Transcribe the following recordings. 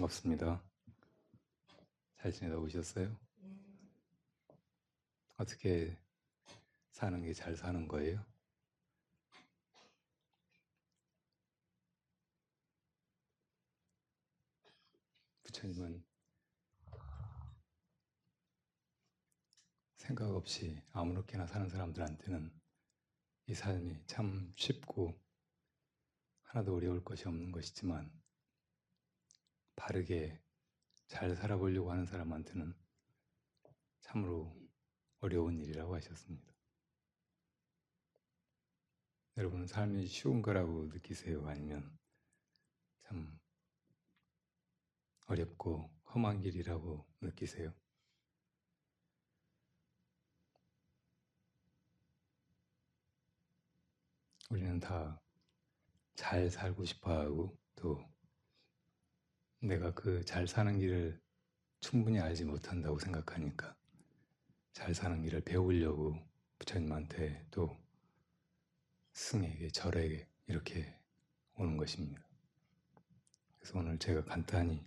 반갑습니다. 잘 지내다 오셨어요? 어떻게 사는 게 잘 사는 거예요? 부처님은 생각 없이 아무렇게나 사는 사람들한테는 이 삶이 참 쉽고 하나도 어려울 것이 없는 것이지만 바르게 잘 살아보려고 하는 사람한테는 참으로 어려운 일이라고 하셨습니다. 여러분은 삶이 쉬운 거라고 느끼세요? 아니면 참 어렵고 험한 길이라고 느끼세요? 우리는 다 잘 살고 싶어 하고 또 내가 그 잘 사는 길을 충분히 알지 못한다고 생각하니까 잘 사는 길을 배우려고 부처님한테 또 스승에게 절에게 이렇게 오는 것입니다. 그래서 오늘 제가 간단히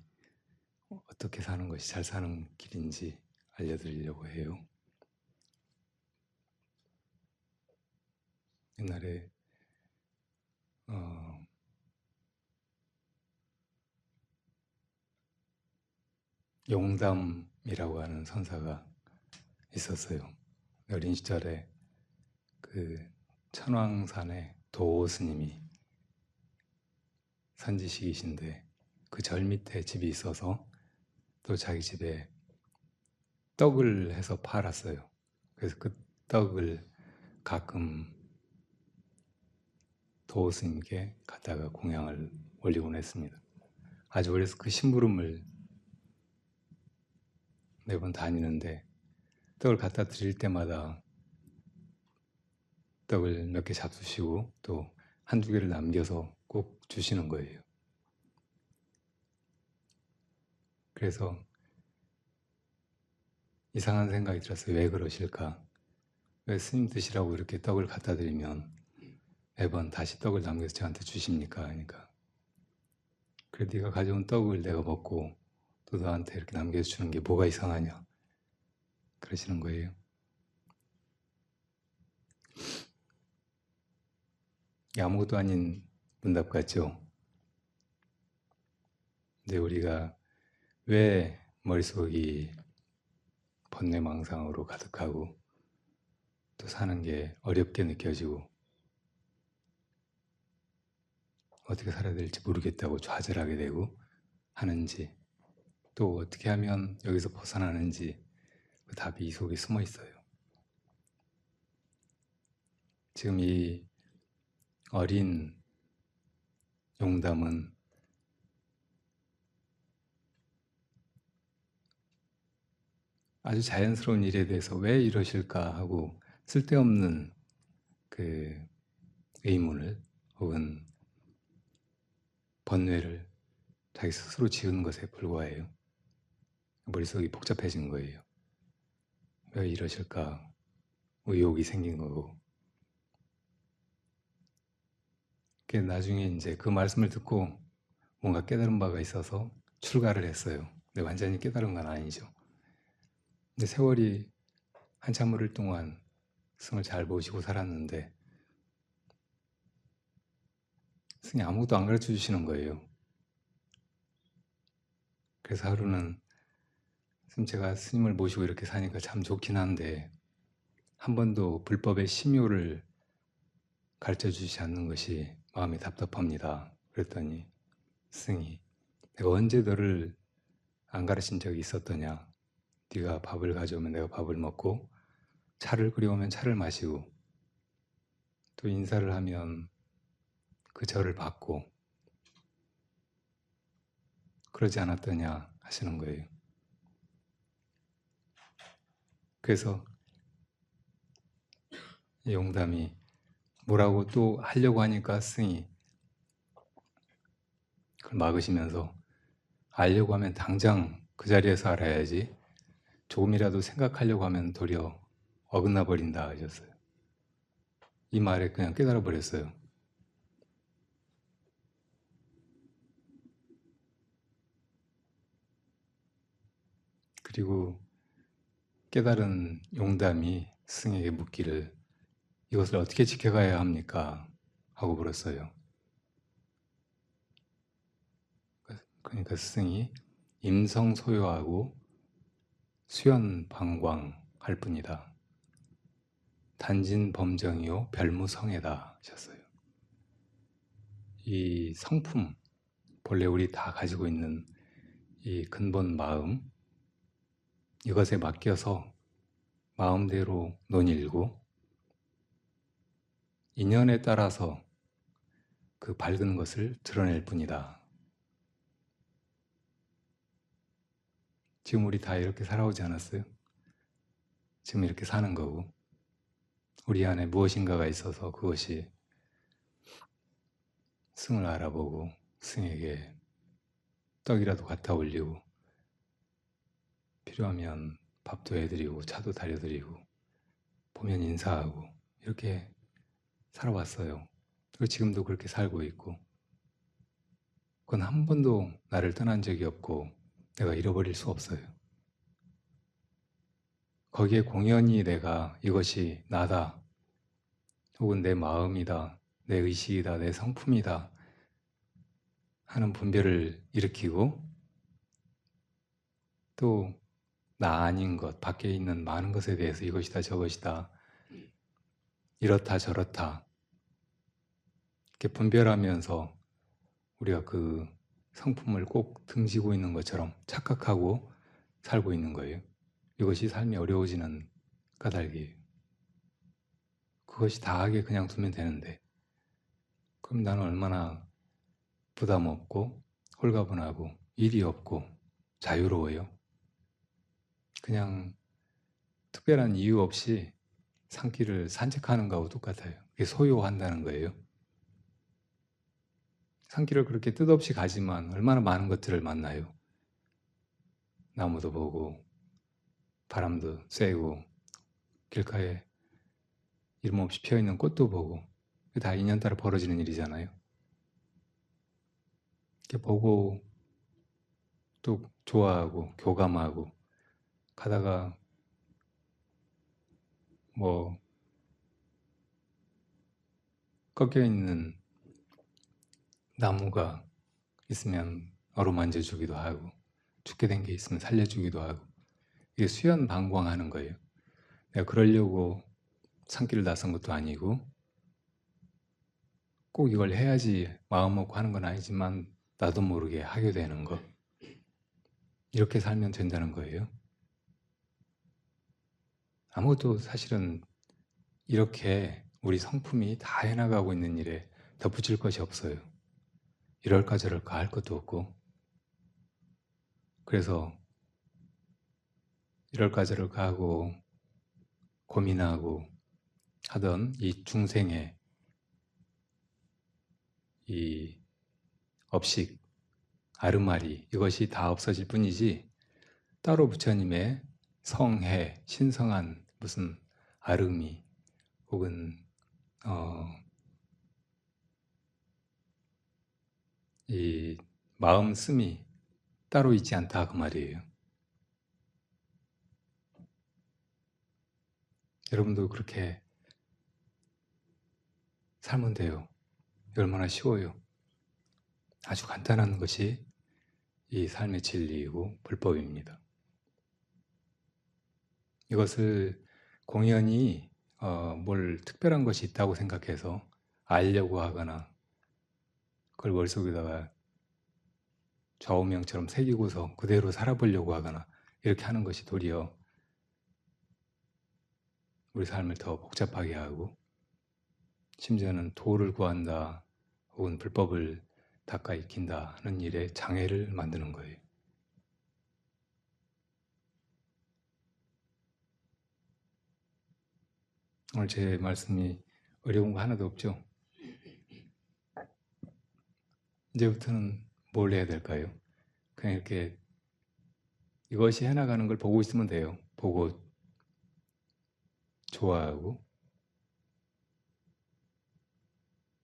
어떻게 사는 것이 잘 사는 길인지 알려드리려고 해요. 옛날에 용담이라고 하는 선사가 있었어요. 어린 시절에 그 천왕산에 도 스님이 선지식이신데 그 절 밑에 집이 있어서 또 자기 집에 떡을 해서 팔았어요. 그래서 그 떡을 가끔 도 스님께 갖다가 공양을 올리곤 했습니다. 아주 어려서 그 심부름을 매번 다니는데 떡을 갖다 드릴 때마다 떡을 몇 개 잡수시고 또 한두 개를 남겨서 꼭 주시는 거예요. 그래서 이상한 생각이 들었어요. 왜 그러실까? 왜 스님 드시라고 이렇게 떡을 갖다 드리면 매번 다시 떡을 남겨서 저한테 주십니까? 하니까 그래 네가 가져온 떡을 내가 먹고 또 너한테 이렇게 남겨주는 게 뭐가 이상하냐 그러시는 거예요. 아무것도 아닌 문답 같죠? 근데 우리가 왜 머릿속이 번뇌망상으로 가득하고 또 사는 게 어렵게 느껴지고 어떻게 살아야 될지 모르겠다고 좌절하게 되고 하는지 또 어떻게 하면 여기서 벗어나는지 그 답이 이 속에 숨어 있어요. 지금 이 어린 용담은 아주 자연스러운 일에 대해서 왜 이러실까 하고 쓸데없는 그 의문을 혹은 번뇌를 자기 스스로 지은 것에 불과해요. 머릿속이 복잡해진 거예요. 왜 이러실까 의욕이 생긴 거고 나중에 이제 그 말씀을 듣고 뭔가 깨달은 바가 있어서 출가를 했어요. 근데 완전히 깨달은 건 아니죠. 근데 세월이 한참 흐를 동안 스승을 잘 모시고 살았는데 스승이 아무것도 안 가르쳐 주시는 거예요. 그래서 하루는 스님 제가 스님을 모시고 이렇게 사니까 참 좋긴 한데 한 번도 불법의 심요를 가르쳐 주시지 않는 것이 마음이 답답합니다. 그랬더니 스승이 내가 언제 너를 안 가르친 적이 있었더냐. 네가 밥을 가져오면 내가 밥을 먹고 차를 끓여오면 차를 마시고 또 인사를 하면 그 절을 받고 그러지 않았더냐 하시는 거예요. 그래서 이 용담이 뭐라고 또 하려고 하니까 스승이 그걸 막으시면서 알려고 하면 당장 그 자리에서 알아야지 조금이라도 생각하려고 하면 도리어 어긋나 버린다 하셨어요. 이 말에 그냥 깨달아 버렸어요. 그리고 깨달은 용담이 스승에게 묻기를 이것을 어떻게 지켜가야 합니까? 하고 물었어요. 그러니까 스승이 임성소요하고 수연방광할 뿐이다. 단진범정이요 별무성애다 하셨어요. 이 성품, 본래 우리 다 가지고 있는 이 근본 마음, 이것에 맡겨서 마음대로 논일고 인연에 따라서 그 밝은 것을 드러낼 뿐이다. 지금 우리 다 이렇게 살아오지 않았어요? 지금 이렇게 사는 거고 우리 안에 무엇인가가 있어서 그것이 승을 알아보고 승에게 떡이라도 갖다 올리고 필요하면 밥도 해드리고 차도 다려드리고 보면 인사하고 이렇게 살아왔어요. 그리고 지금도 그렇게 살고 있고 그건 한 번도 나를 떠난 적이 없고 내가 잃어버릴 수 없어요. 거기에 공연히 내가 이것이 나다 혹은 내 마음이다 내 의식이다 내 성품이다 하는 분별을 일으키고 또 나 아닌 것, 밖에 있는 많은 것에 대해서 이것이다 저것이다 이렇다 저렇다 이렇게 분별하면서 우리가 그 성품을 꼭 등지고 있는 것처럼 착각하고 살고 있는 거예요. 이것이 삶이 어려워지는 까닭이에요. 그것이 다하게 그냥 두면 되는데 그럼 나는 얼마나 부담 없고 홀가분하고 일이 없고 자유로워요. 그냥 특별한 이유 없이 산길을 산책하는 거하고 똑같아요. 그게 소요한다는 거예요. 산길을 그렇게 뜻없이 가지만 얼마나 많은 것들을 만나요. 나무도 보고 바람도 쐬고 길가에 이름 없이 피어있는 꽃도 보고 다 인연 따라 벌어지는 일이잖아요. 이렇게 보고 또 좋아하고 교감하고 가다가 뭐 꺾여있는 나무가 있으면 어루만져 주기도 하고 죽게 된 게 있으면 살려주기도 하고 이게 수연방광하는 거예요. 내가 그러려고 산길을 나선 것도 아니고 꼭 이걸 해야지 마음 먹고 하는 건 아니지만 나도 모르게 하게 되는 거 이렇게 살면 된다는 거예요. 아무것도 사실은 이렇게 우리 성품이 다 해나가고 있는 일에 덧붙일 것이 없어요. 이럴까 저럴까 할 것도 없고 그래서 이럴까 저럴까 하고 고민하고 하던 이 중생의 이 업식, 아르마리 이것이 다 없어질 뿐이지 따로 부처님의 성해, 신성한 무슨 아름이 혹은 이 마음 씀이 따로 있지 않다 그 말이에요. 여러분도 그렇게 살면 돼요. 얼마나 쉬워요. 아주 간단한 것이 이 삶의 진리이고 불법입니다. 이것을 공연히 뭘 특별한 것이 있다고 생각해서 알려고 하거나 그걸 머릿속에다가 좌우명처럼 새기고서 그대로 살아보려고 하거나 이렇게 하는 것이 도리어 우리 삶을 더 복잡하게 하고 심지어는 도를 구한다 혹은 불법을 닦아 익힌다 하는 일에 장애를 만드는 거예요. 오늘 제 말씀이 어려운 거 하나도 없죠? 이제부터는 뭘 해야 될까요? 그냥 이렇게 이것이 해나가는 걸 보고 있으면 돼요. 보고 좋아하고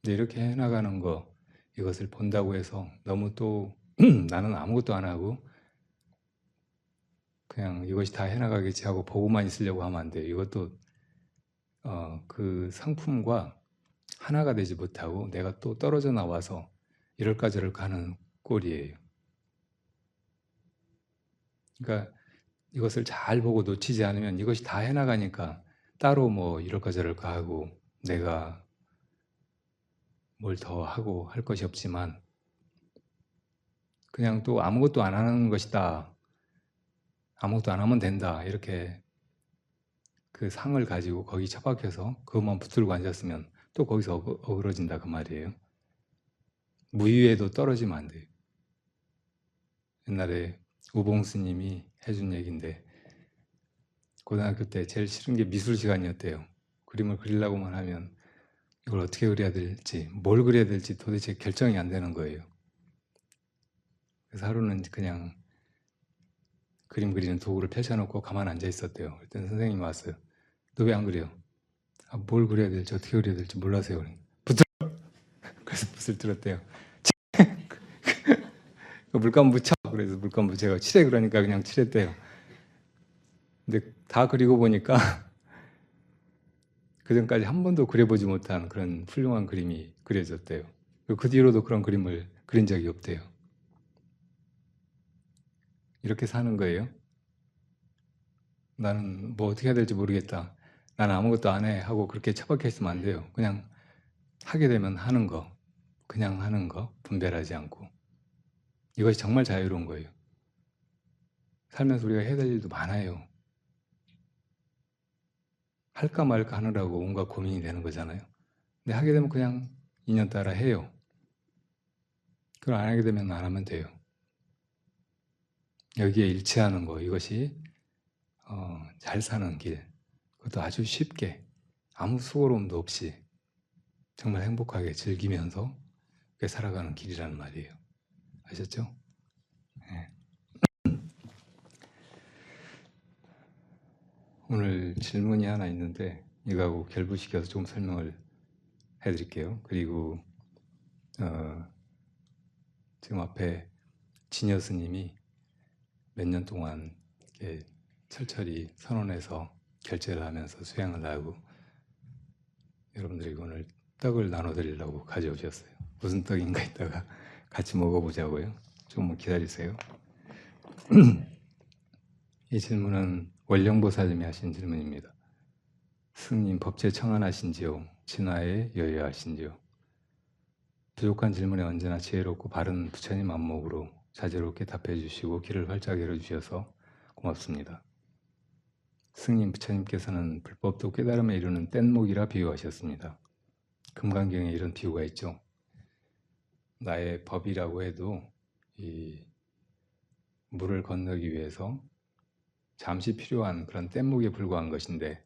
근데 이렇게 해나가는 거 이것을 본다고 해서 너무 또 나는 아무것도 안 하고 그냥 이것이 다 해나가겠지 하고 보고만 있으려고 하면 안 돼요. 이것도 그 상품과 하나가 되지 못하고 내가 또 떨어져 나와서 이럴까 저럴까 하는 꼴이에요. 그러니까 이것을 잘 보고 놓치지 않으면 이것이 다 해나가니까 따로 뭐 이럴까 저럴까 하고 내가 뭘 더 하고 할 것이 없지만 그냥 또 아무것도 안 하는 것이다. 아무것도 안 하면 된다. 이렇게 그 상을 가지고 거기 처박혀서 그것만 붙들고 앉았으면 또 거기서 어그러진다 그 말이에요. 무위에도 떨어지면 안 돼요. 옛날에 우봉 스님이 해준 얘기인데 고등학교 때 제일 싫은 게 미술 시간이었대요. 그림을 그리려고만 하면 이걸 어떻게 그려야 될지, 뭘 그려야 될지 도대체 결정이 안 되는 거예요. 그래서 하루는 그냥 그림 그리는 도구를 펼쳐놓고 가만 앉아 있었대요. 그랬더니 선생님이 왔어요. 너 왜 안 그려? 뭘 그려야 될지 어떻게 그려야 될지 몰라서요. 붓 그래서 붓을 들었대요. 물감 묻혀. 그래서 물감 묻혀가 칠해 그러니까 그냥 칠했대요. 근데 다 그리고 보니까 그 전까지 한 번도 그려보지 못한 그런 훌륭한 그림이 그려졌대요. 그 뒤로도 그런 그림을 그린 적이 없대요. 이렇게 사는 거예요. 나는 뭐 어떻게 해야 될지 모르겠다. 나는 아무것도 안 해. 하고 그렇게 처박혀 있으면 안 돼요. 그냥 하게 되면 하는 거. 그냥 하는 거. 분별하지 않고. 이것이 정말 자유로운 거예요. 살면서 우리가 해야 될 일도 많아요. 할까 말까 하느라고 온갖 고민이 되는 거잖아요. 근데 하게 되면 그냥 인연 따라 해요. 그걸 안 하게 되면 안 하면 돼요. 여기에 일치하는 거, 이것이 잘 사는 길. 그것도 아주 쉽게 아무 수고로움도 없이 정말 행복하게 즐기면서 살아가는 길이라는 말이에요. 아셨죠? 네. 오늘 질문이 하나 있는데 이거하고 결부시켜서 좀 설명을 해드릴게요. 그리고 지금 앞에 진여 스님이 몇 년 동안 이렇게 철저히 선언해서 결제를 하면서 수행을 하고 여러분들에게 오늘 떡을 나눠드리려고 가져오셨어요. 무슨 떡인가 이따가 같이 먹어보자고요. 조금만 기다리세요. 이 질문은 원령보살님이 하신 질문입니다. 스님 법제 청안하신지요? 진화에 여유하신지요? 부족한 질문에 언제나 지혜롭고 바른 부처님 안목으로 자제롭게 답해 주시고 길을 활짝 열어주셔서 고맙습니다. 스님 부처님께서는 불법도 깨달음에 이르는 뗏목이라 비유하셨습니다. 금강경에 이런 비유가 있죠. 나의 법이라고 해도 이 물을 건너기 위해서 잠시 필요한 그런 뗏목에 불과한 것인데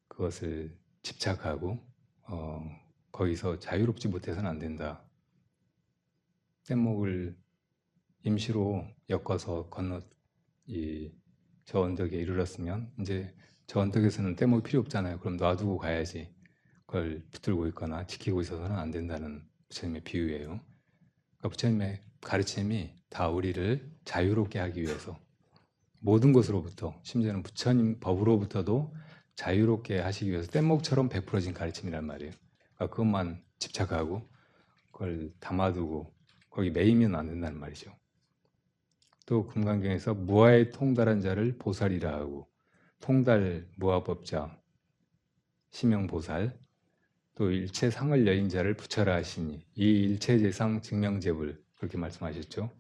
그것을 집착하고 거기서 자유롭지 못해서는 안 된다. 뗏목을 임시로 엮어서 건너 저 언덕에 이르렀으면 이제 저 언덕에서는 뗏목이 필요 없잖아요. 그럼 놔두고 가야지. 그걸 붙들고 있거나 지키고 있어서는 안 된다는 부처님의 비유예요. 그러니까 부처님의 가르침이 다 우리를 자유롭게 하기 위해서 모든 것으로부터 심지어는 부처님 법으로부터도 자유롭게 하시기 위해서 뗏목처럼 베풀어진 가르침이란 말이에요. 그러니까 그것만 집착하고 그걸 담아두고 거기 매이면 안 된다는 말이죠. 또 금강경에서 무아에 통달한 자를 보살이라 하고 통달 무아법자 심영보살 또 일체상을 여인 자를 부처라 하시니 이 일체재상 증명재불 그렇게 말씀하셨죠.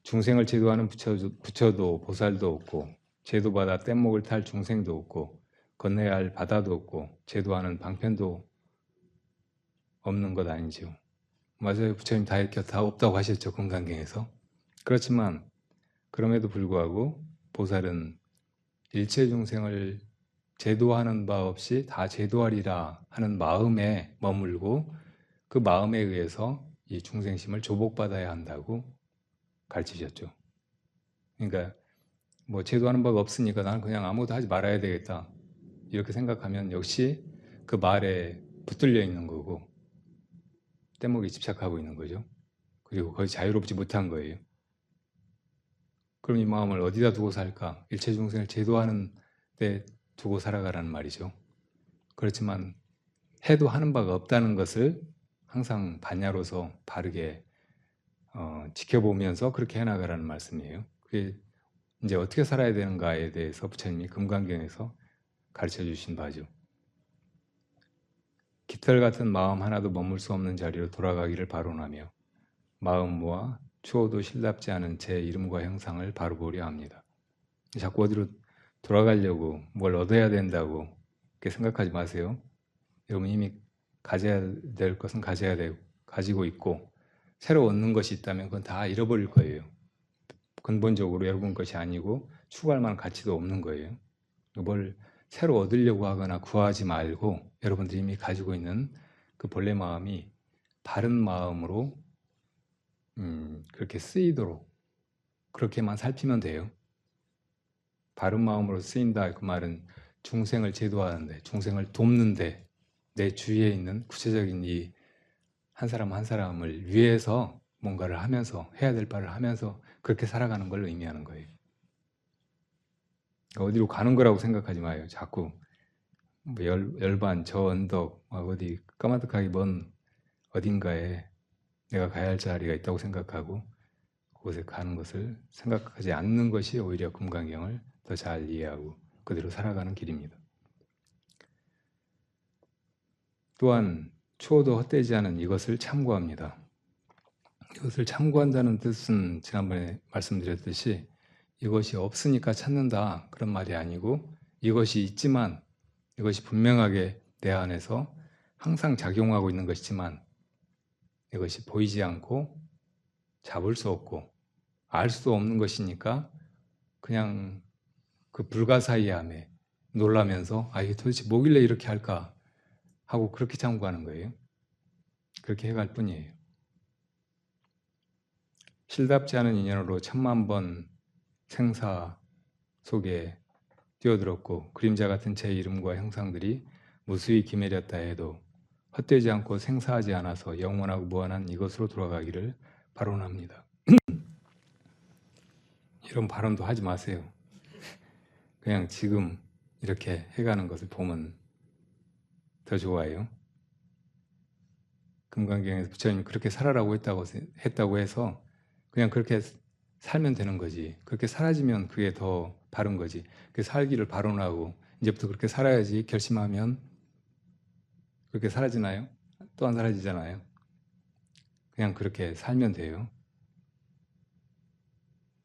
중생을 제도하는 부처도 보살도 없고 제도받아 뗏목을 탈 중생도 없고 건너야 할 바다도 없고 제도하는 방편도 없는 것 아니죠. 맞아요. 부처님 다 이렇게 다 없다고 하셨죠. 금강경에서. 그렇지만 그럼에도 불구하고 보살은 일체 중생을 제도하는 바 없이 다 제도하리라 하는 마음에 머물고 그 마음에 의해서 이 중생심을 조복받아야 한다고 가르치셨죠. 그러니까 뭐 제도하는 바가 없으니까 나는 그냥 아무것도 하지 말아야 되겠다 이렇게 생각하면 역시 그 말에 붙들려 있는 거고 뗏목에 집착하고 있는 거죠. 그리고 거의 자유롭지 못한 거예요. 그럼 이 마음을 어디다 두고 살까? 일체 중생을 제도하는 데 두고 살아가라는 말이죠. 그렇지만 해도 하는 바가 없다는 것을 항상 반야로서 바르게 지켜보면서 그렇게 해나가라는 말씀이에요. 그게 이제 어떻게 살아야 되는가에 대해서 부처님이 금강경에서 가르쳐 주신 바죠. 깃털 같은 마음 하나도 머물 수 없는 자리로 돌아가기를 바로나며 마음과 추호도 실답지 않은 제 이름과 형상을 바로 보려 합니다. 자꾸 어디로 돌아가려고 뭘 얻어야 된다고 그렇게 생각하지 마세요. 여러분 이미 가져야 될 것은 가지고 있고 새로 얻는 것이 있다면 그건 다 잃어버릴 거예요. 근본적으로 여러분 것이 아니고 추구할 만한 가치도 없는 거예요. 뭘 새로 얻으려고 하거나 구하지 말고 여러분들이 이미 가지고 있는 그 본래 마음이 바른 마음으로 그렇게 쓰이도록 그렇게만 살피면 돼요. 바른 마음으로 쓰인다 그 말은 중생을 제도하는데 중생을 돕는데 내 주위에 있는 구체적인 이 한 사람 한 사람을 위해서 뭔가를 하면서 해야 될 바를 하면서 그렇게 살아가는 걸 의미하는 거예요. 어디로 가는 거라고 생각하지 마요. 자꾸 뭐 열반 저 언덕 어디 까마득하게 먼 어딘가에 내가 가야 할 자리가 있다고 생각하고 그곳에 가는 것을 생각하지 않는 것이 오히려 금강경을 더 잘 이해하고 그대로 살아가는 길입니다. 또한 추호도 헛되지 않은 이것을 참고합니다. 이것을 참고한다는 뜻은 지난번에 말씀드렸듯이 이것이 없으니까 찾는다 그런 말이 아니고 이것이 있지만 이것이 분명하게 내 안에서 항상 작용하고 있는 것이지만 이것이 보이지 않고 잡을 수 없고 알 수 없는 것이니까 그냥 그 불가사의함에 놀라면서 이게 도대체 뭐길래 이렇게 할까 하고 그렇게 참고하는 거예요. 그렇게 해갈 뿐이에요. 실답지 않은 인연으로 천만 번 생사 속에 뛰어들었고 그림자 같은 제 이름과 형상들이 무수히 기매렸다 해도 헛되지 않고 생사하지 않아서 영원하고 무한한 이것으로 돌아가기를 발언합니다. 이런 발언도 하지 마세요. 그냥 지금 이렇게 해가는 것을 보면 더 좋아요. 금강경에서 부처님이 그렇게 살아라고 했다고 해서 그냥 그렇게 살면 되는 거지. 그렇게 사라지면 그게 더 바른 거지. 그 살기를 발언하고 이제부터 그렇게 살아야지 결심하면 그렇게 사라지나요? 또 안 사라지잖아요. 그냥 그렇게 살면 돼요.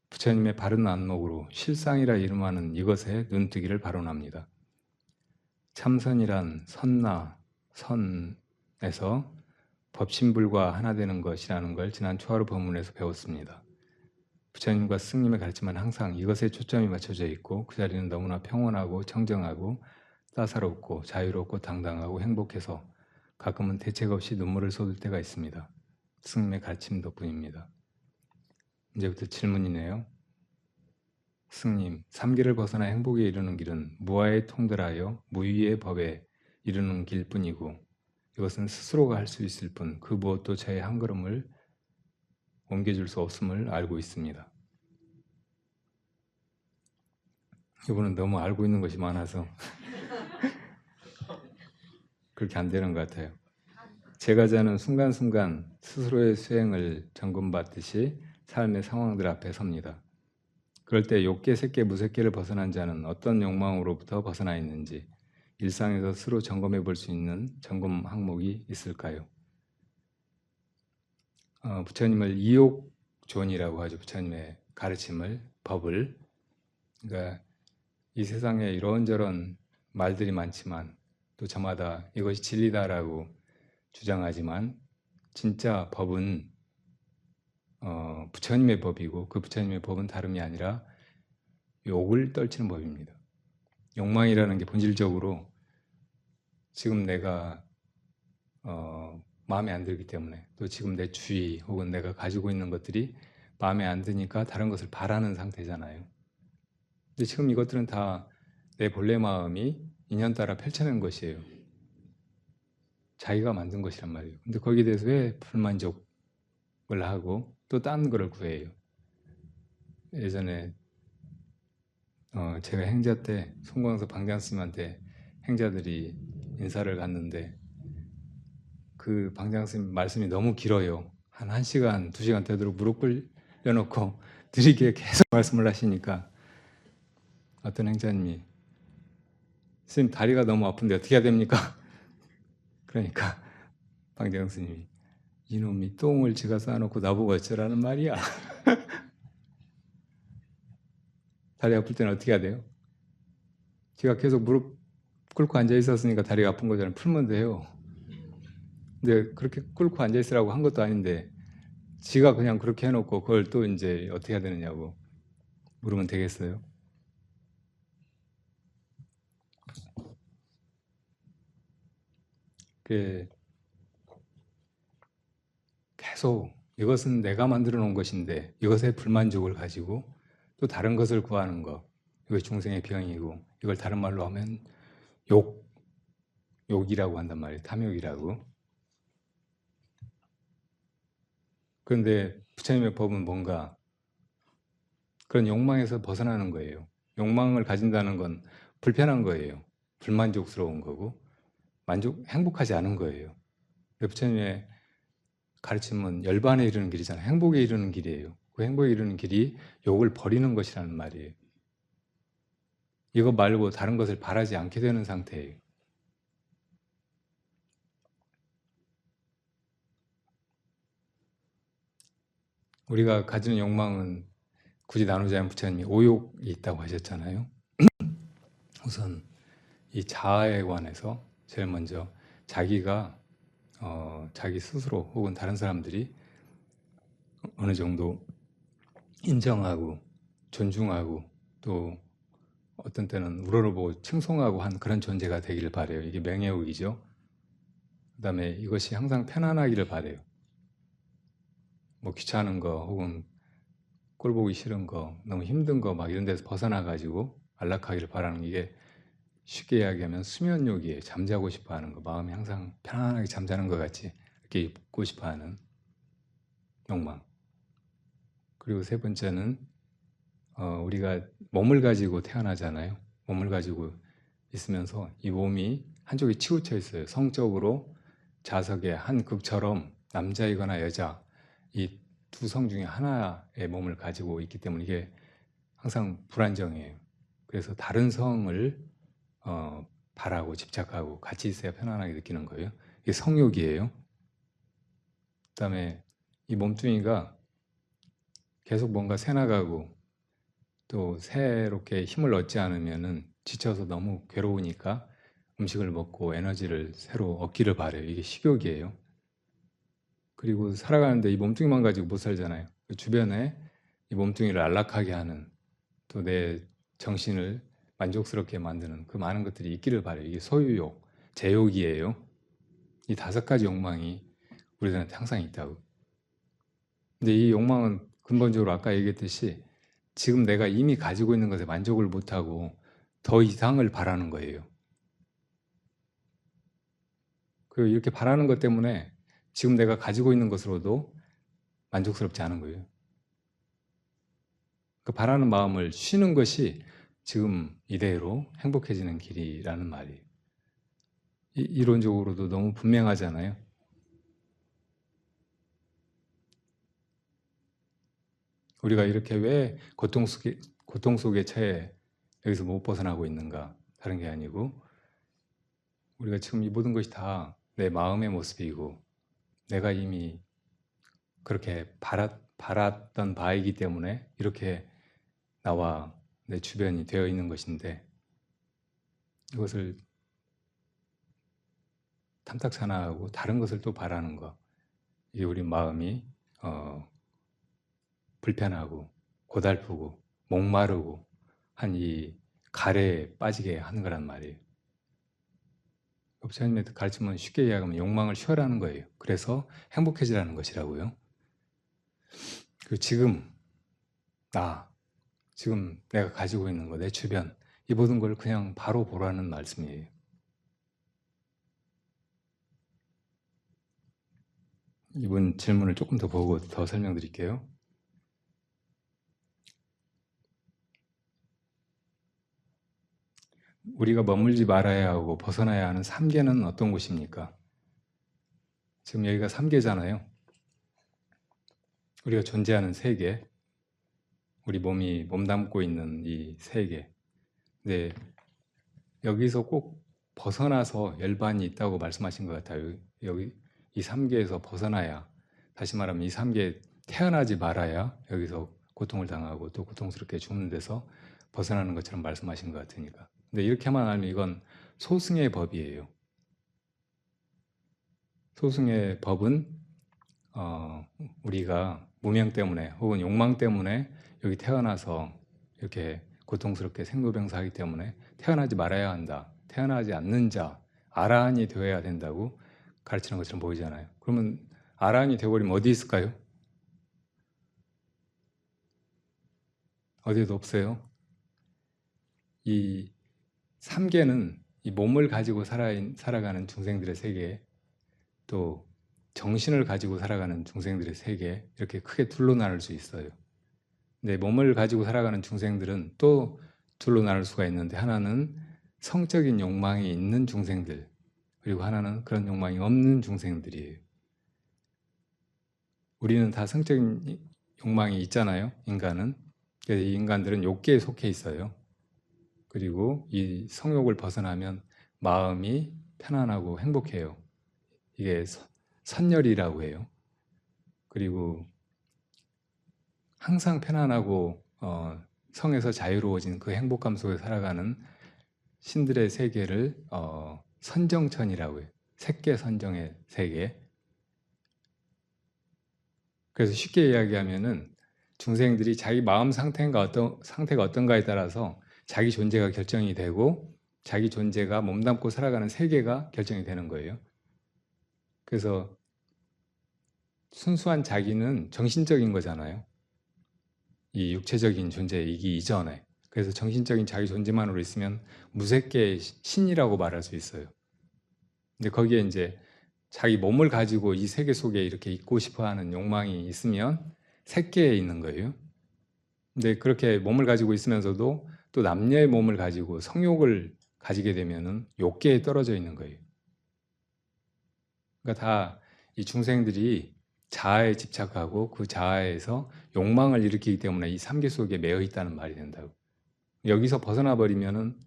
부처님의 바른 안목으로 실상이라 이름하는 이것에 눈뜨기를 발언합니다. 참선이란 선나, 선에서 법신불과 하나 되는 것이라는 걸 지난 초하루 법문에서 배웠습니다. 부처님과 스승님의 가르침은 항상 이것에 초점이 맞춰져 있고 그 자리는 너무나 평온하고 청정하고 따사롭고 자유롭고 당당하고 행복해서 가끔은 대책 없이 눈물을 쏟을 때가 있습니다. 스승님의 가르침 덕분입니다. 이제부터 질문이네요. 스승님, 삼계를 벗어나 행복에 이르는 길은 무아에 통달하여 무위의 법에 이르는 길뿐이고 이것은 스스로가 할 수 있을 뿐 그 무엇도 저의 한 걸음을 옮겨줄 수 없음을 알고 있습니다. 이분은 너무 알고 있는 것이 많아서 그렇게 안 되는 것 같아요. 제가 자는 순간순간 스스로의 수행을 점검받듯이 삶의 상황들 앞에 섭니다. 그럴 때 욕계, 색계, 무색계를 벗어난 자는 어떤 욕망으로부터 벗어나 있는지 일상에서 스스로 점검해 볼 수 있는 점검 항목이 있을까요? 부처님을 이욕존이라고 하죠. 부처님의 가르침을, 법을. 그러니까 이 세상에 이런저런 말들이 많지만 또 저마다 이것이 진리다라고 주장하지만 진짜 법은 부처님의 법이고 그 부처님의 법은 다름이 아니라 욕을 떨치는 법입니다. 욕망이라는 게 본질적으로 지금 내가 마음에 안 들기 때문에 또 지금 내 주의 혹은 내가 가지고 있는 것들이 마음에 안 드니까 다른 것을 바라는 상태잖아요. 근데 지금 이것들은 다 내 본래 마음이 인연따라 펼쳐낸 것이에요. 자기가 만든 것이란 말이에요. 근데 거기에 대해서 왜 불만족을 하고 또 딴 거를 구해요? 예전에 제가 행자 때 송광섭 방장스님한테 행자들이 인사를 갔는데 그 방장스님 말씀이 너무 길어요. 한 1시간, 2시간 되도록 무릎 꿇려놓고 느리게 계속 말씀을 하시니까 어떤 행자님이 스님 다리가 너무 아픈데 어떻게 해야 됩니까? 그러니까 방장스님이 이놈이 똥을 지가 쌓아놓고 나보고 어쩌라는 말이야. 다리 아플 때는 어떻게 해야 돼요? 지가 계속 무릎 꿇고 앉아 있었으니까 다리가 아픈 거잖아요. 풀면 돼요. 근데 그렇게 꿇고 앉아 있으라고 한 것도 아닌데 지가 그냥 그렇게 해놓고 그걸 또 이제 어떻게 해야 되느냐고 물으면 되겠어요? 계속 이것은 내가 만들어 놓은 것인데 이것에 불만족을 가지고 또 다른 것을 구하는 것, 이것이 중생의 병이고 이걸 다른 말로 하면 욕이라고 한단 말이에요. 탐욕이라고. 그런데 부처님의 법은 뭔가 그런 욕망에서 벗어나는 거예요. 욕망을 가진다는 건 불편한 거예요. 불만족스러운 거고 행복하지 않은 거예요. 부처님의 가르침은 열반에 이르는 길이잖아요. 행복에 이르는 길이에요. 그 행복에 이르는 길이 욕을 버리는 것이라는 말이에요. 이거 말고 다른 것을 바라지 않게 되는 상태예요. 우리가 가지는 욕망은 굳이 나누자면 부처님이 오욕이 있다고 하셨잖아요. 우선 이 자아에 관해서 제일 먼저 자기가 자기 스스로 혹은 다른 사람들이 어느 정도 인정하고 존중하고 또 어떤 때는 우러러보고 칭송하고 한 그런 존재가 되기를 바래요. 이게 명예욕이죠. 그 다음에 이것이 항상 편안하기를 바래요. 뭐 귀찮은 거 혹은 꼴 보기 싫은 거 너무 힘든 거 막 이런 데서 벗어나가지고 안락하기를 바라는 게 쉽게 이야기하면 수면욕이에요. 잠자고 싶어하는 거, 마음이 항상 편안하게 잠자는 것 같이 이렇게 있고 싶어하는 욕망. 그리고 세 번째는 우리가 몸을 가지고 태어나잖아요. 몸을 가지고 있으면서 이 몸이 한쪽에 치우쳐 있어요. 성적으로 자석의 한 극처럼 남자이거나 여자 이 두 성 중에 하나의 몸을 가지고 있기 때문에 이게 항상 불안정해요. 그래서 다른 성을 바라고 집착하고 같이 있어야 편안하게 느끼는 거예요. 이게 성욕이에요. 그다음에 이 몸뚱이가 계속 뭔가 새나가고 또 새롭게 힘을 얻지 않으면은 지쳐서 너무 괴로우니까 음식을 먹고 에너지를 새로 얻기를 바래요. 이게 식욕이에요. 그리고 살아가는데 이 몸뚱이만 가지고 못 살잖아요. 그 주변에 이 몸뚱이를 안락하게 하는 또 내 정신을 만족스럽게 만드는 그 많은 것들이 있기를 바래요. 이게 소유욕, 제욕이에요. 이 5가지 욕망이 우리들한테 항상 있다고. 근데 이 욕망은 근본적으로 아까 얘기했듯이 지금 내가 이미 가지고 있는 것에 만족을 못하고 더 이상을 바라는 거예요. 그리고 이렇게 바라는 것 때문에 지금 내가 가지고 있는 것으로도 만족스럽지 않은 거예요. 그 바라는 마음을 쉬는 것이 지금 이대로 행복해지는 길이라는 말이에요. 이론적으로도 너무 분명하잖아요. 우리가 이렇게 왜 고통 속에 처해 여기서 못 벗어나고 있는가? 다른 게 아니고 우리가 지금 이 모든 것이 다 내 마음의 모습이고 내가 이미 그렇게 바랐던 바이기 때문에 이렇게 나와 내 주변이 되어 있는 것인데 이것을 탐탁산화하고 다른 것을 또 바라는 것 이게 우리 마음이 불편하고 고달프고 목마르고 한 이 가래에 빠지게 하는 거란 말이에요. 부처님의 가르침은 쉽게 이야기하면 욕망을 쉬어라는 거예요. 그래서 행복해지라는 것이라고요. 그 지금 지금 내가 가지고 있는 거, 내 주변 이 모든 걸 그냥 바로 보라는 말씀이에요. 이번 질문을 조금 더 보고 더 설명드릴게요. 우리가 머물지 말아야 하고 벗어나야 하는 3계는 어떤 곳입니까? 지금 여기가 3계잖아요. 우리가 존재하는 세계, 우리 몸이 몸담고 있는 이 세계. 근데 여기서 꼭 벗어나서 열반이 있다고 말씀하신 것 같아요. 여기 이 3계에서 벗어나야, 다시 말하면 이 3계에 태어나지 말아야 여기서 고통을 당하고 또 고통스럽게 죽는 데서 벗어나는 것처럼 말씀하신 것 같으니까. 근데 이렇게만 하면 이건 소승의 법이에요. 소승의 법은 우리가 무명 때문에 혹은 욕망 때문에 여기 태어나서 이렇게 고통스럽게 생로병사하기 때문에 태어나지 말아야 한다. 태어나지 않는 자, 아라한이 되어야 된다고 가르치는 것처럼 보이잖아요. 그러면 아라한이 되어버리면 어디 있을까요? 어디에도 없어요. 이 3계는 이 몸을 가지고 살아가는 중생들의 세계, 또 정신을 가지고 살아가는 중생들의 세계, 이렇게 크게 둘로 나눌 수 있어요. 근데 몸을 가지고 살아가는 중생들은 또 둘로 나눌 수가 있는데, 하나는 성적인 욕망이 있는 중생들, 그리고 하나는 그런 욕망이 없는 중생들이에요. 우리는 다 성적인 욕망이 있잖아요, 인간은. 그래서 이 인간들은 욕계에 속해 있어요. 그리고 이 성욕을 벗어나면 마음이 편안하고 행복해요. 이게 선열이라고 해요. 그리고 항상 편안하고 성에서 자유로워진 그 행복감 속에 살아가는 신들의 세계를 선정천이라고 해요. 색계 선정의 세계. 그래서 쉽게 이야기하면은 중생들이 자기 마음 상태가 어떤가에 따라서 자기 존재가 결정이 되고 자기 존재가 몸담고 살아가는 세계가 결정이 되는 거예요. 그래서 순수한 자기는 정신적인 거잖아요. 이 육체적인 존재이기 이전에. 그래서 정신적인 자기 존재만으로 있으면 무색계의 신이라고 말할 수 있어요. 근데 거기에 이제 자기 몸을 가지고 이 세계 속에 이렇게 있고 싶어 하는 욕망이 있으면 색계에 있는 거예요. 근데 그렇게 몸을 가지고 있으면서도 또 남녀의 몸을 가지고 성욕을 가지게 되면은 욕계에 떨어져 있는 거예요. 그러니까 다 이 중생들이 자아에 집착하고 그 자아에서 욕망을 일으키기 때문에 이 3계 속에 매여 있다는 말이 된다고. 여기서 벗어나 버리면은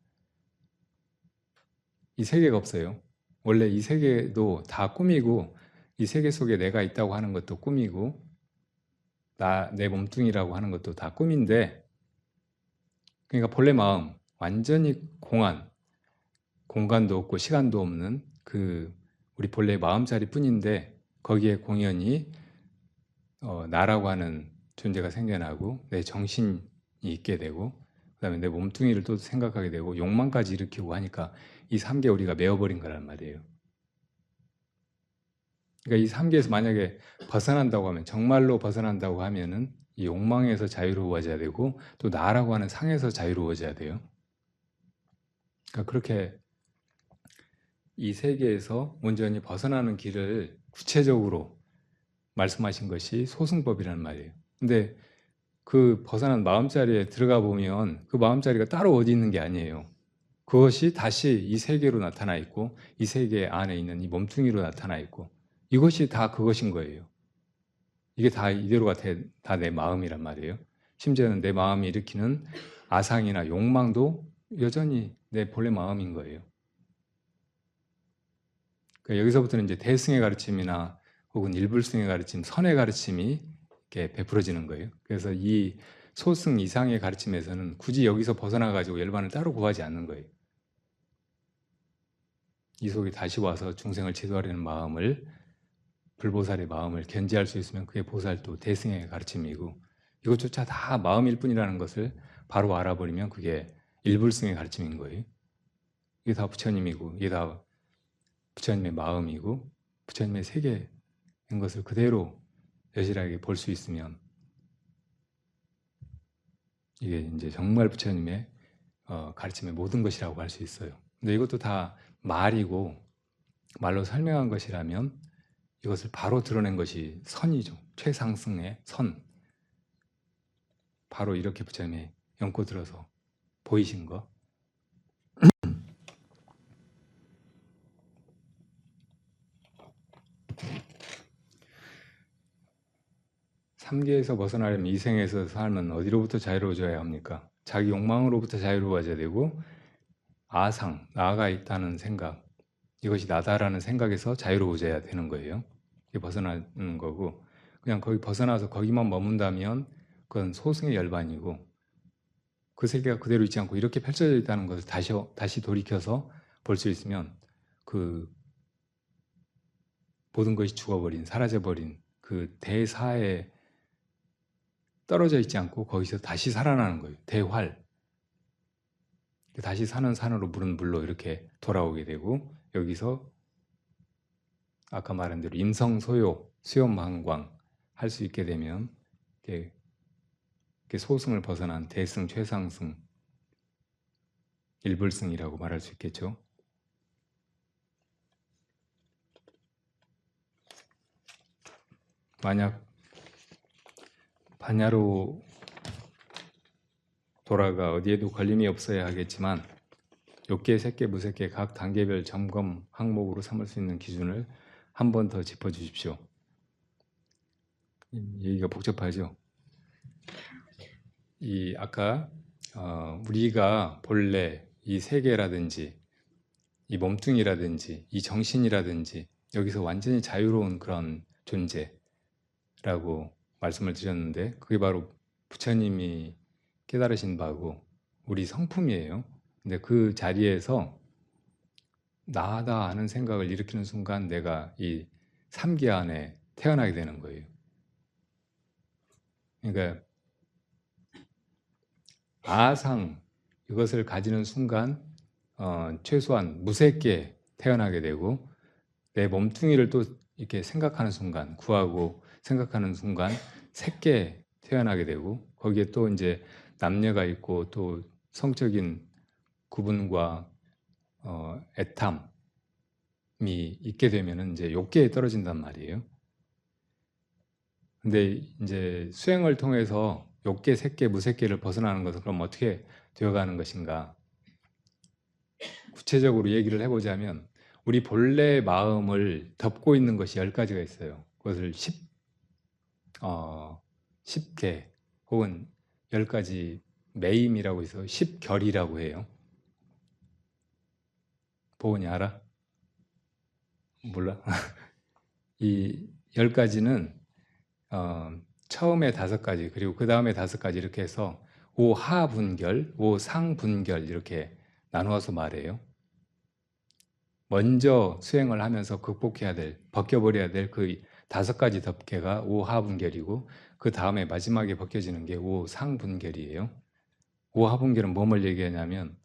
이 세계가 없어요. 원래 이 세계도 다 꿈이고 이 세계 속에 내가 있다고 하는 것도 꿈이고 내 몸뚱이라고 하는 것도 다 꿈인데, 그러니까 본래 마음, 완전히 공간도 없고 시간도 없는 그 우리 본래 마음자리 뿐인데 거기에 공연히 나라고 하는 존재가 생겨나고 내 정신이 있게 되고 그다음에 내 몸뚱이를 또 생각하게 되고 욕망까지 일으키고 하니까 이 3계 우리가 메어버린 거란 말이에요. 그러니까 이 3계에서 만약에 벗어난다고 하면, 정말로 벗어난다고 하면은 이 욕망에서 자유로워져야 되고 또 나라고 하는 상에서 자유로워져야 돼요. 그러니까 그렇게 이 세계에서 온전히 벗어나는 길을 구체적으로 말씀하신 것이 소승법이라는 말이에요. 근데 그 벗어난 마음자리에 들어가 보면 그 마음자리가 따로 어디 있는 게 아니에요. 그것이 다시 이 세계로 나타나 있고 이 세계 안에 있는 이 몸뚱이로 나타나 있고 이것이 다 그것인 거예요. 이게 다 이대로가 다 내 마음이란 말이에요. 심지어는 내 마음이 일으키는 아상이나 욕망도 여전히 내 본래 마음인 거예요. 그러니까 여기서부터는 이제 대승의 가르침이나 혹은 일불승의 가르침, 선의 가르침이 이렇게 베풀어지는 거예요. 그래서 이 소승 이상의 가르침에서는 굳이 여기서 벗어나 가지고 열반을 따로 구하지 않는 거예요. 이 속에 다시 와서 중생을 제도하려는 마음을, 불보살의 마음을 견지할 수 있으면 그게 보살도 대승의 가르침이고, 이것조차 다 마음일 뿐이라는 것을 바로 알아버리면 그게 일불승의 가르침인 거예요. 이게 다 부처님이고 이게 다 부처님의 마음이고 부처님의 세계인 것을 그대로 여실하게 볼 수 있으면 이게 이제 정말 부처님의 가르침의 모든 것이라고 할 수 있어요. 근데 이것도 다 말이고 말로 설명한 것이라면 이것을 바로 드러낸 것이 선이죠. 최상승의 선. 바로 이렇게 부처님이 연고 들어서 보이신 거. 삼계에서 벗어나려면 이 생에서 삶은 어디로부터 자유로워져야 합니까? 자기 욕망으로부터 자유로워져야 되고, 아상, 나가 있다는 생각, 이것이 나다라는 생각에서 자유로워져야 되는 거예요. 이게 벗어나는 거고, 그냥 거기 벗어나서 거기만 머문다면 그건 소승의 열반이고, 그 세계가 그대로 있지 않고 이렇게 펼쳐져 있다는 것을 다시 돌이켜서 볼 수 있으면 그 모든 것이 죽어버린, 사라져버린 그 대사에 떨어져 있지 않고 거기서 다시 살아나는 거예요. 대활. 다시 사는 산으로 물은 물로 이렇게 돌아오게 되고, 여기서 아까 말한 대로 임성소요, 수염망광 할 수 있게 되면 이렇게 소승을 벗어난 대승, 최상승, 일불승이라고 말할 수 있겠죠. 만약 반야로 돌아가 어디에도 걸림이 없어야 하겠지만 욕계, 색계, 무색계 각 단계별 점검 항목으로 삼을 수 있는 기준을 한 번 더 짚어주십시오. 얘기가 복잡하죠. 이 아까 우리가 본래 이 세계라든지 이 몸뚱이라든지 이 정신이라든지 여기서 완전히 자유로운 그런 존재라고 말씀을 드렸는데, 그게 바로 부처님이 깨달으신 바고 우리 성품이에요. 근데 그 자리에서 나다 하는 생각을 일으키는 순간 내가 이 삼계 안에 태어나게 되는 거예요. 그러니까 아상, 이것을 가지는 순간 최소한 무색계 태어나게 되고, 내 몸뚱이를 또 이렇게 생각하는 순간, 구하고 생각하는 순간 색계 태어나게 되고, 거기에 또 이제 남녀가 있고 또 성적인 구분과 애탐이 있게 되면은 이제 욕계에 떨어진단 말이에요. 근데 이제 수행을 통해서 욕계, 색계, 무색계를 벗어나는 것은 그럼 어떻게 되어가는 것인가? 구체적으로 얘기를 해보자면 우리 본래 마음을 덮고 있는 것이 10가지가 있어요. 그것을 10계 혹은 10가지 매임이라고 해서 10결이라고 해요. 보은이 알아? 몰라? 이 10가지는 처음에 5가지, 그리고 그 다음에 5가지 이렇게 해서 오하분결, 오상분결 이렇게 나누어서 말해요. 먼저 수행을 하면서 극복해야 될, 벗겨버려야 될 그 5가지 덮개가 오하분결이고, 그 다음에 마지막에 벗겨지는 게 오상분결이에요. 오하분결은 뭐를 얘기하냐면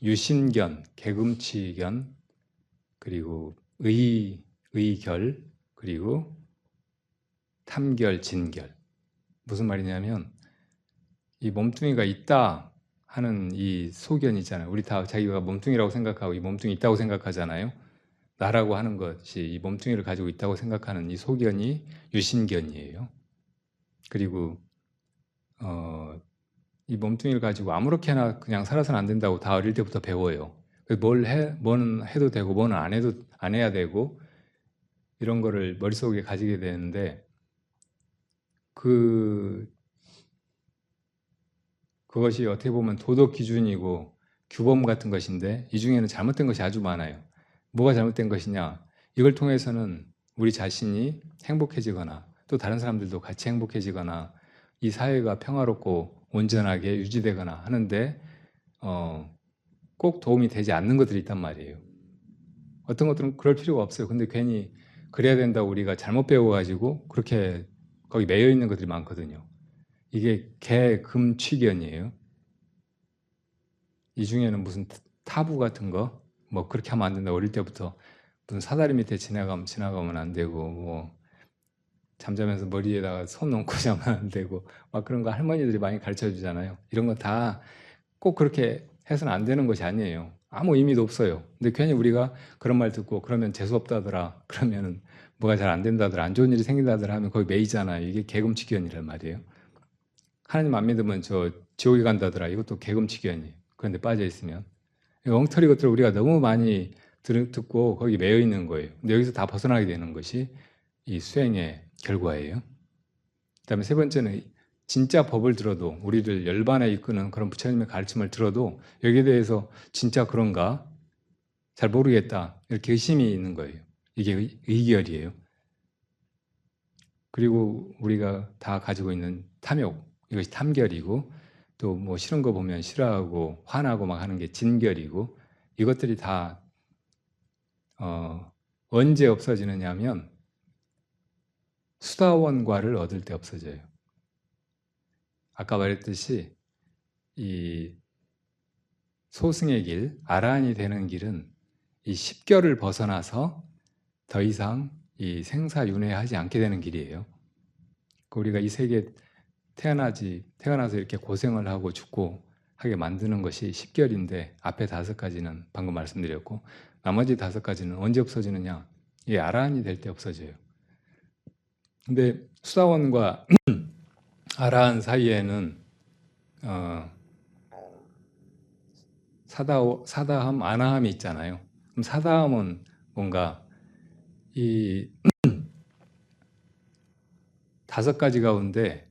유신견, 개금치견, 그리고 의결, 그리고 탐결, 진결. 무슨 말이냐면 이 몸뚱이가 있다 하는 이 소견 있잖아요. 우리 다 자기가 몸뚱이라고 생각하고 이 몸뚱이 있다고 생각하잖아요. 나라고 하는 것이 이 몸뚱이를 가지고 있다고 생각하는 이 소견이 유신견이에요. 그리고 이 몸뚱이를 가지고 아무렇게나 그냥 살아서는 안 된다고 다 어릴 때부터 배워요. 뭐는 해도 되고 뭐는 안 해야 되고 이런 거를 머릿속에 가지게 되는데, 그것이 어떻게 보면 도덕 기준이고 규범 같은 것인데, 이 중에는 잘못된 것이 아주 많아요. 뭐가 잘못된 것이냐? 이걸 통해서는 우리 자신이 행복해지거나 또 다른 사람들도 같이 행복해지거나 이 사회가 평화롭고 온전하게 유지되거나 하는데 꼭 도움이 되지 않는 것들이 있단 말이에요. 어떤 것들은 그럴 필요가 없어요. 근데 괜히 그래야 된다고 우리가 잘못 배워가지고 그렇게 거기 매여 있는 것들이 많거든요. 이게 개금취견이에요. 이 중에는 무슨 타부 같은 거, 뭐 그렇게 하면 안 된다. 어릴 때부터 무슨 사다리 밑에 지나가면 안 되고, 뭐 잠자면서 머리에다가 손 얹고 자면 안 되고, 막 그런 거 할머니들이 많이 가르쳐 주잖아요. 이런 거 다 꼭 그렇게 해서는 안 되는 것이 아니에요. 아무 의미도 없어요. 근데 괜히 우리가 그런 말 듣고 그러면 재수없다더라, 그러면은 뭐가 잘 안 된다더라, 안 좋은 일이 생긴다더라 하면 거기 매이잖아요. 이게 개금취견이란 말이에요. 하나님 안 믿으면 저 지옥에 간다더라, 이것도 개금취견이에요. 그런데 빠져 있으면 엉터리 것들을 우리가 너무 많이 듣고 거기 매여 있는 거예요. 근데 여기서 다 벗어나게 되는 것이 이 수행의 결과예요. 그다음에 세 번째는 진짜 법을 들어도 우리를 열반에 이끄는 그런 부처님의 가르침을 들어도 여기에 대해서 진짜 그런가 잘 모르겠다 이렇게 의심이 있는 거예요. 이게 의결이에요. 그리고 우리가 다 가지고 있는 탐욕 이것이 탐결이고 또 뭐 싫은 거 보면 싫어하고 화나고 막 하는 게 진결이고 이것들이 다 언제 없어지느냐 하면 수다원과를 얻을 때 없어져요. 아까 말했듯이 이 소승의 길, 아라한이 되는 길은 이 십결을 벗어나서 더 이상 이 생사윤회하지 않게 되는 길이에요. 우리가 이 세계에 태어나서 이렇게 고생을 하고 죽고 하게 만드는 것이 십결인데 앞에 5가지는 방금 말씀드렸고 나머지 5가지는 언제 없어지느냐? 이게 아라한이 될 때 없어져요. 근데 수다원과 아라한 사이에는 사다함, 아나함이 있잖아요. 그럼 사다함은 뭔가 이 5가지 가운데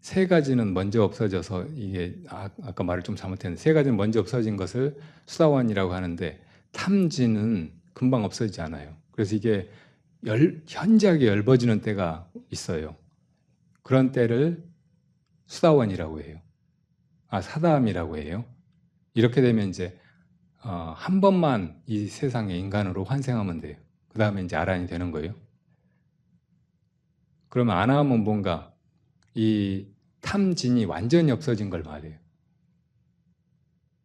3가지는 먼저 없어져서 이게 아까 말을 좀 잘못했는데 3가지는 먼저 없어진 것을 수다원이라고 하는데 탐지는 금방 없어지지 않아요. 그래서 이게 현저하게 엷어지는 때가 있어요. 그런 때를 수다원이라고 해요. 사다함이라고 해요. 이렇게 되면 이제 한 번만 이 세상에 인간으로 환생하면 돼요. 그 다음에 이제 아란이 되는 거예요. 그러면 아나함은 뭔가 이 탐진이 완전히 없어진 걸 말해요.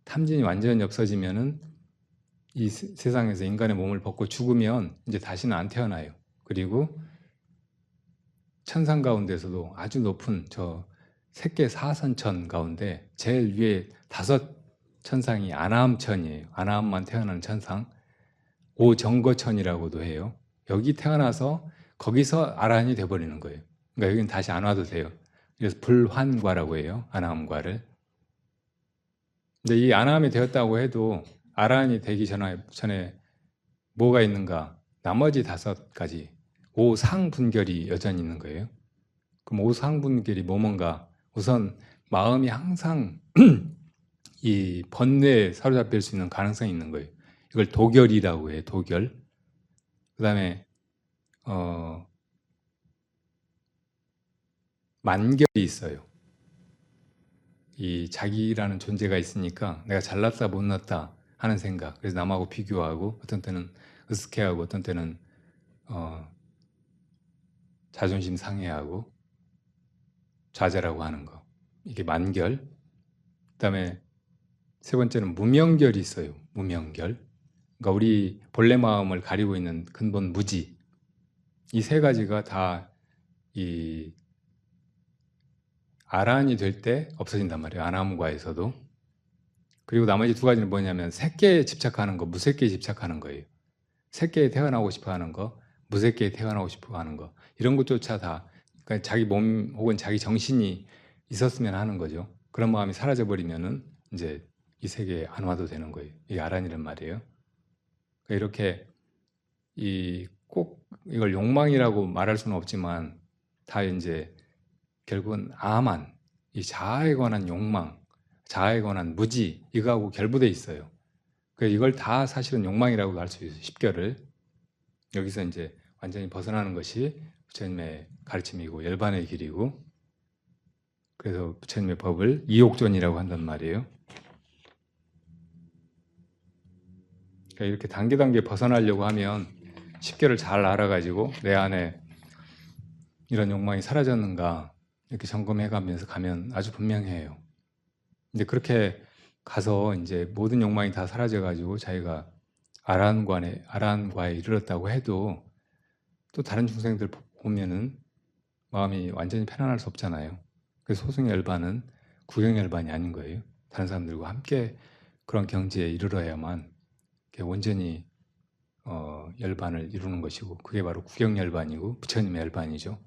탐진이 완전히 없어지면은 이 세상에서 인간의 몸을 벗고 죽으면 이제 다시는 안 태어나요. 그리고 천상 가운데서도 아주 높은 저 색계 사선천 가운데 제일 위에 5천상이 아나함천이에요. 아나함만 태어나는 천상. 오정거천이라고도 해요. 여기 태어나서 거기서 아라한이 돼버리는 거예요. 그러니까 여기는 다시 안 와도 돼요. 그래서 불환과라고 해요. 아나함과를. 근데 이 아나함이 되었다고 해도 아라한이 되기 전에 뭐가 있는가? 나머지 5가지 오상분결이 여전히 있는 거예요. 그럼 오상분결이 뭔가? 우선 마음이 항상 이 번뇌에 사로잡힐 수 있는 가능성이 있는 거예요. 이걸 도결이라고 해요. 도결. 그 다음에 만결이 있어요. 이 자기라는 존재가 있으니까 내가 잘났다 못났다 하는 생각. 그래서 남하고 비교하고 어떤 때는 으스케하고 어떤 때는 자존심 상해하고 좌절하고 하는 거. 이게 만결. 그 다음에 3번째는 무명결이 있어요. 무명결. 그러니까 우리 본래 마음을 가리고 있는 근본 무지. 이 3가지가 다 이 아라한이 될 때 없어진단 말이에요. 아나함과에서도. 그리고 나머지 2가지는 뭐냐면 색계에 집착하는 거, 무색계에 집착하는 거예요. 색계에 태어나고 싶어 하는 거, 무색계에 태어나고 싶어 하는 거. 이런 것조차 다 그러니까 자기 몸 혹은 자기 정신이 있었으면 하는 거죠. 그런 마음이 사라져버리면은 이제 이 세계에 안 와도 되는 거예요. 이게 아란이란 말이에요. 그러니까 이렇게 꼭 이걸 욕망이라고 말할 수는 없지만 다 이제 결국은 아만, 이 자아에 관한 욕망, 자아에 관한 무지 이거하고 결부돼 있어요. 그래서 이걸 다 사실은 욕망이라고 할 수 있어요. 10결을. 여기서 이제 완전히 벗어나는 것이 부처님의 가르침이고 열반의 길이고 그래서 부처님의 법을 이옥존이라고 한단 말이에요. 그러니까 이렇게 단계 벗어나려고 하면 10결을 잘 알아가지고 내 안에 이런 욕망이 사라졌는가 이렇게 점검해가면서 가면 아주 분명해요. 근데 그렇게 가서 이제 모든 욕망이 다 사라져가지고 자기가 아라한과에 이르렀다고 해도 또 다른 중생들 보면은 마음이 완전히 편안할 수 없잖아요. 그래서 소승열반은 구경열반이 아닌 거예요. 다른 사람들과 함께 그런 경지에 이르러야만 온전히 열반을 이루는 것이고 그게 바로 구경열반이고 부처님의 열반이죠.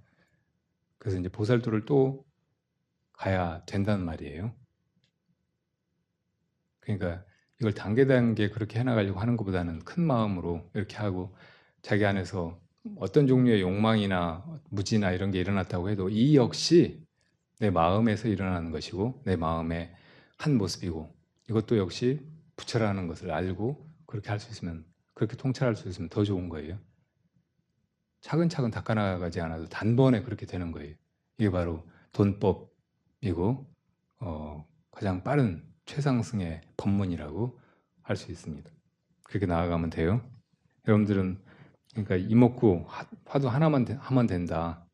그래서 이제 보살도를 또 가야 된다는 말이에요. 그러니까 이걸 단계 그렇게 해나가려고 하는 것보다는 큰 마음으로 이렇게 하고 자기 안에서 어떤 종류의 욕망이나 무지나 이런 게 일어났다고 해도 이 역시 내 마음에서 일어나는 것이고 내 마음의 한 모습이고 이것도 역시 부처라는 것을 알고 그렇게 할 수 있으면 그렇게 통찰할 수 있으면 더 좋은 거예요. 차근차근 닦아나가지 않아도 단번에 그렇게 되는 거예요. 이게 바로 돈법이고 가장 빠른 최상승의 법문이라고 할 수 있습니다. 그렇게 나아가면 돼요. 여러분들은 그러니까 이목구 화두 하나만 하면 된다.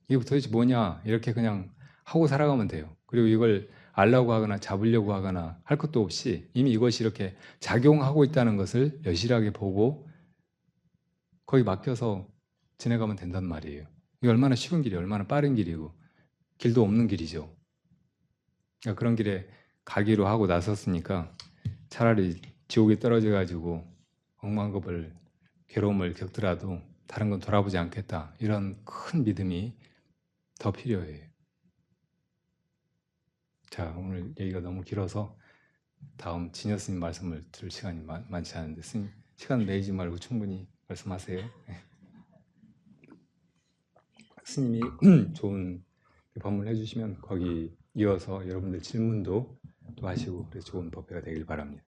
이게 도대체 뭐냐 이렇게 그냥 하고 살아가면 돼요. 그리고 이걸 알려고 하거나 잡으려고 하거나 할 것도 없이 이미 이것이 이렇게 작용하고 있다는 것을 여실하게 보고 거기 맡겨서 지내가면 된단 말이에요. 이게 얼마나 쉬운 길이 얼마나 빠른 길이고 길도 없는 길이죠. 그러니까 그런 길에 가기로 하고 나섰으니까 차라리 지옥에 떨어져 가지고 억만급을 괴로움을 겪더라도 다른 건 돌아보지 않겠다. 이런 큰 믿음이 더 필요해요. 자, 오늘 얘기가 너무 길어서 다음 진여 스님 말씀을 들을 시간이 많지 않은데 스님 시간 내지 말고 충분히 말씀하세요. 스님이 좋은 법문을 해주시면 거기 이어서 여러분들 질문도 또 하시고 그래서 좋은 법회가 되길 바랍니다.